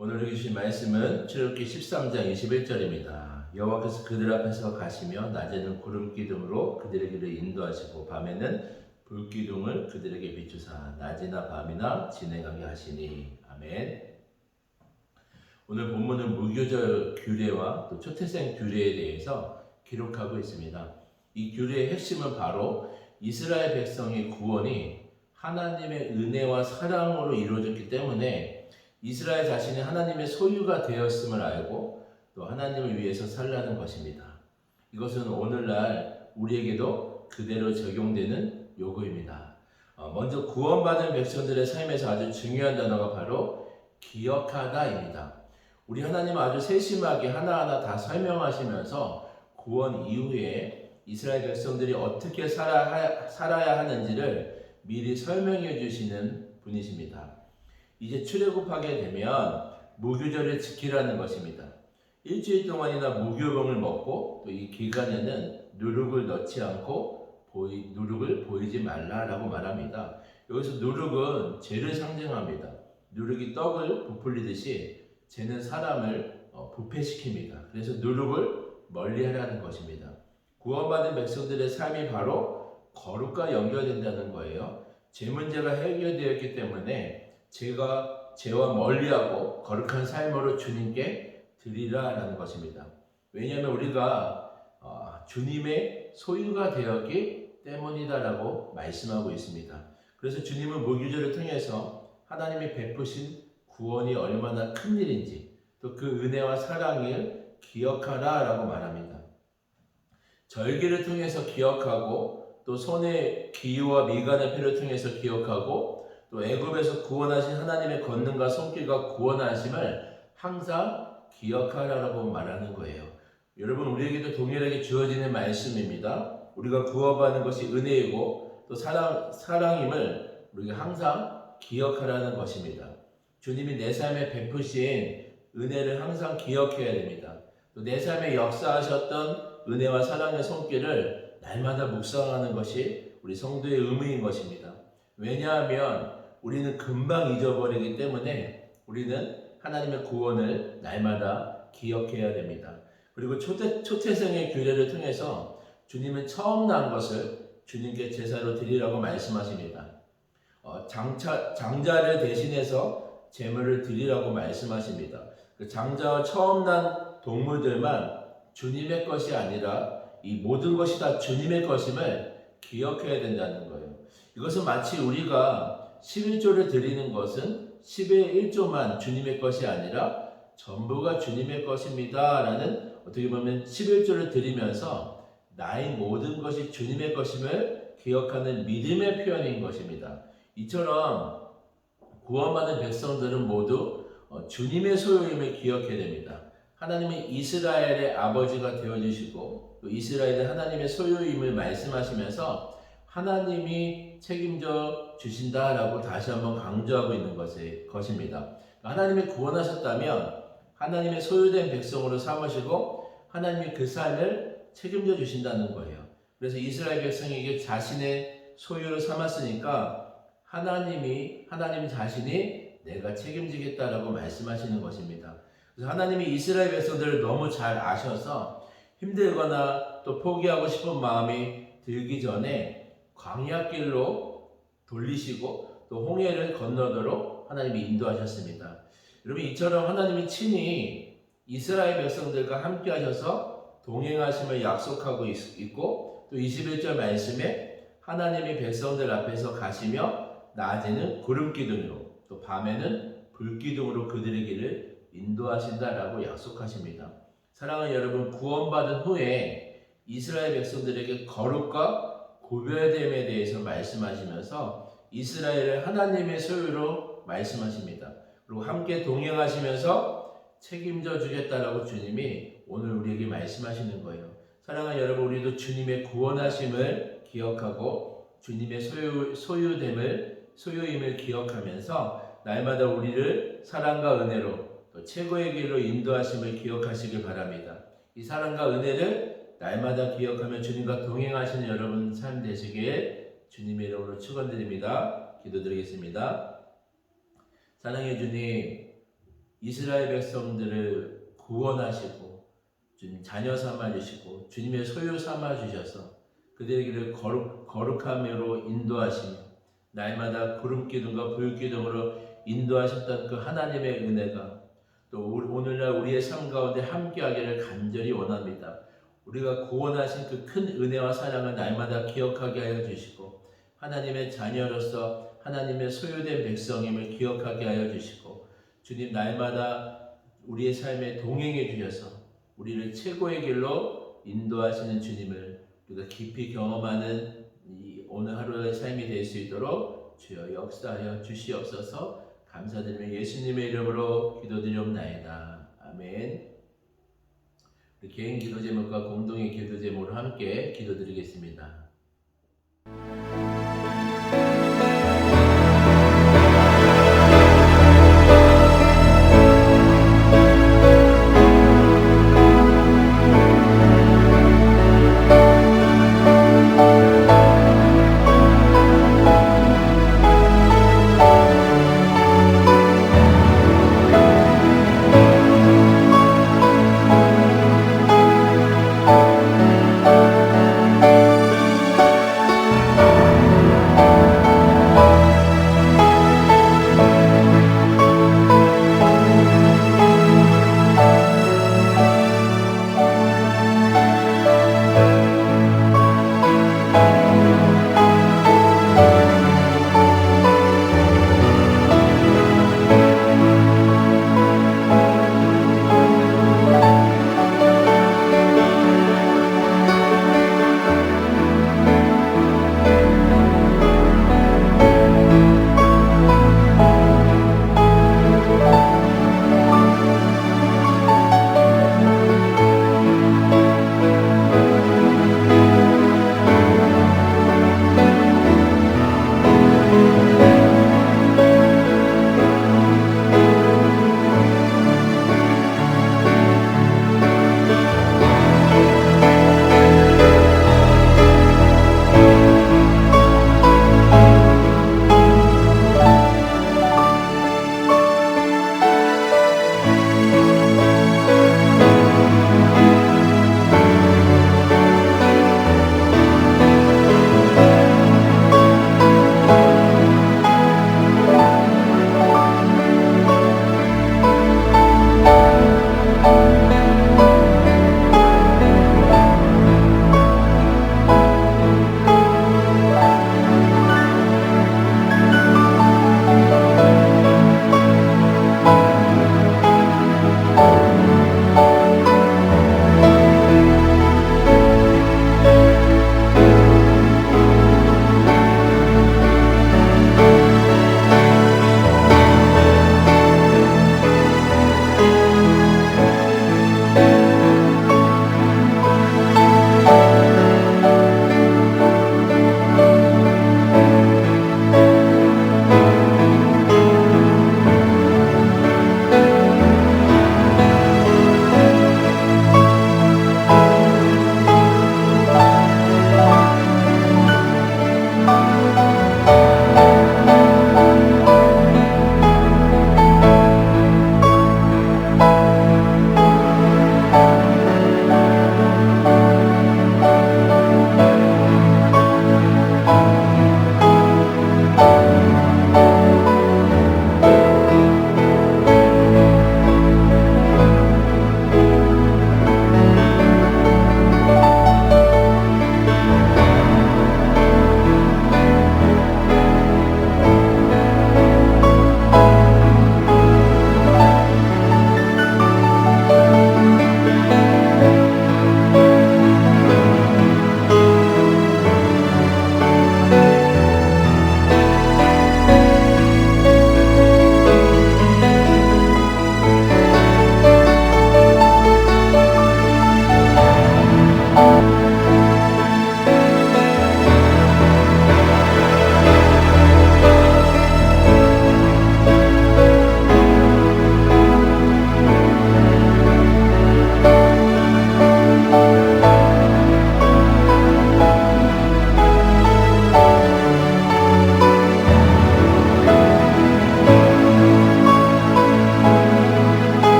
오늘 주신 말씀은 출애굽기 13장 21절입니다. 여호와께서 그들 앞에서 가시며 낮에는 구름 기둥으로 그들의 길을 인도하시고 밤에는 불 기둥을 그들에게 비추사 낮이나 밤이나 지내가게 하시니. 아멘. 오늘 본문은 무교절 규례와 또 초태생 규례에 대해서 기록하고 있습니다. 이 규례의 핵심은 바로 이스라엘 백성의 구원이 하나님의 은혜와 사랑으로 이루어졌기 때문에 이스라엘 자신이 하나님의 소유가 되었음을 알고 또 하나님을 위해서 살라는 것입니다. 이것은 오늘날 우리에게도 그대로 적용되는 요구입니다. 먼저 구원받은 백성들의 삶에서 아주 중요한 단어가 바로 기억하다입니다. 우리 하나님은 아주 세심하게 하나하나 다 설명하시면서 구원 이후에 이스라엘 백성들이 어떻게 살아야 하는지를 미리 설명해 주시는 분이십니다. 이제 출애굽하게 되면 무교절을 지키라는 것입니다. 일주일 동안이나 무교병을 먹고 또 이 기간에는 누룩을 넣지 않고 누룩을 보이지 말라라고 말합니다. 여기서 누룩은 죄를 상징합니다. 누룩이 떡을 부풀리듯이 죄는 사람을 부패시킵니다. 그래서 누룩을 멀리하라는 것입니다. 구원받은 백성들의 삶이 바로 거룩과 연결된다는 거예요. 죄 문제가 해결되었기 때문에 죄와 멀리하고 거룩한 삶으로 주님께 드리라라는 것입니다. 왜냐하면 우리가 주님의 소유가 되었기 때문이다라고 말씀하고 있습니다. 그래서 주님은 무교절을 통해서 하나님이 베푸신 구원이 얼마나 큰 일인지 또 그 은혜와 사랑을 기억하라라고 말합니다. 절기를 통해서 기억하고 또 손의 기유와 미간의 피를 통해서 기억하고 또 애굽에서 구원하신 하나님의 권능과 손길과 구원하심을 항상 기억하라고 말하는 거예요. 여러분, 우리에게도 동일하게 주어지는 말씀입니다. 우리가 구원받는 것이 은혜이고 또 사랑임을 우리가 항상 기억하라는 것입니다. 주님이 내 삶에 베푸신 은혜를 항상 기억해야 됩니다. 또 내 삶에 역사하셨던 은혜와 사랑의 손길을 날마다 묵상하는 것이 우리 성도의 의무인 것입니다. 왜냐하면 우리는 금방 잊어버리기 때문에 우리는 하나님의 구원을 날마다 기억해야 됩니다. 그리고 초태생의 규례를 통해서 주님은 처음 난 것을 주님께 제사로 드리라고 말씀하십니다. 장자를 대신해서 제물을 드리라고 말씀하십니다. 그 장자와 처음 난 동물들만 주님의 것이 아니라 이 모든 것이 다 주님의 것임을 기억해야 된다는 거예요. 이것은 마치 우리가 11조를 드리는 것은 10의 1조만 주님의 것이 아니라 전부가 주님의 것입니다 라는, 어떻게 보면 11조를 드리면서 나의 모든 것이 주님의 것임을 기억하는 믿음의 표현인 것입니다. 이처럼 구원받은 백성들은 모두 주님의 소유임을 기억해야 됩니다. 하나님이 이스라엘의 아버지가 되어주시고 또 이스라엘은 하나님의 소유임을 말씀하시면서 하나님이 책임져 주신다라고 다시 한번 강조하고 있는 것입니다. 하나님이 구원하셨다면 하나님의 소유된 백성으로 삼으시고 하나님이 그 삶을 책임져 주신다는 거예요. 그래서 이스라엘 백성에게 자신의 소유를 삼았으니까 하나님 자신이 내가 책임지겠다라고 말씀하시는 것입니다. 그래서 하나님이 이스라엘 백성들을 너무 잘 아셔서 힘들거나 또 포기하고 싶은 마음이 들기 전에 광야길로 돌리시고 또 홍해를 건너도록 하나님이 인도하셨습니다. 여러분, 이처럼 하나님이 친히 이스라엘 백성들과 함께 하셔서 동행하심을 약속하고 있고 또 21절 말씀에 하나님이 백성들 앞에서 가시며 낮에는 구름 기둥으로 또 밤에는 불 기둥으로 그들의 길을 인도하신다라고 약속하십니다. 사랑하는 여러분, 구원받은 후에 이스라엘 백성들에게 거룩과 구별됨에 대해서 말씀하시면서 이스라엘을 하나님의 소유로 말씀하십니다. 그리고 함께 동행하시면서 책임져 주겠다라고 주님이 오늘 우리에게 말씀하시는 거예요. 사랑하는 여러분, 우리도 주님의 구원하심을 기억하고 주님의 소유임을 기억하면서 날마다 우리를 사랑과 은혜로 또 최고의 길로 인도하심을 기억하시길 바랍니다. 이 사랑과 은혜를 날마다 기억하며 주님과 동행하시는 여러분 삶 되시길 주님의 이름으로 축원드립니다. 기도드리겠습니다. 사랑해 주님, 이스라엘 백성들을 구원하시고 주님 자녀 삼아 주시고 주님의 소유 삼아 주셔서 그들의 길을 거룩함으로 인도하시며 날마다 구름 기둥과 불 기둥으로 인도하셨던 그 하나님의 은혜가 또 오늘날 우리의 삶 가운데 함께하기를 간절히 원합니다. 우리가 구원하신 그 큰 은혜와 사랑을 날마다 기억하게 하여 주시고 하나님의 자녀로서 하나님의 소유된 백성임을 기억하게 하여 주시고 주님 날마다 우리의 삶에 동행해 주셔서 우리를 최고의 길로 인도하시는 주님을 우리가 깊이 경험하는 이 오늘 하루의 삶이 될 수 있도록 주여 역사하여 주시옵소서. 감사드리며 예수님의 이름으로 기도드리옵나이다. 아멘. 우리 개인 기도 제목과 공동의 기도 제목으로 함께 기도드리겠습니다.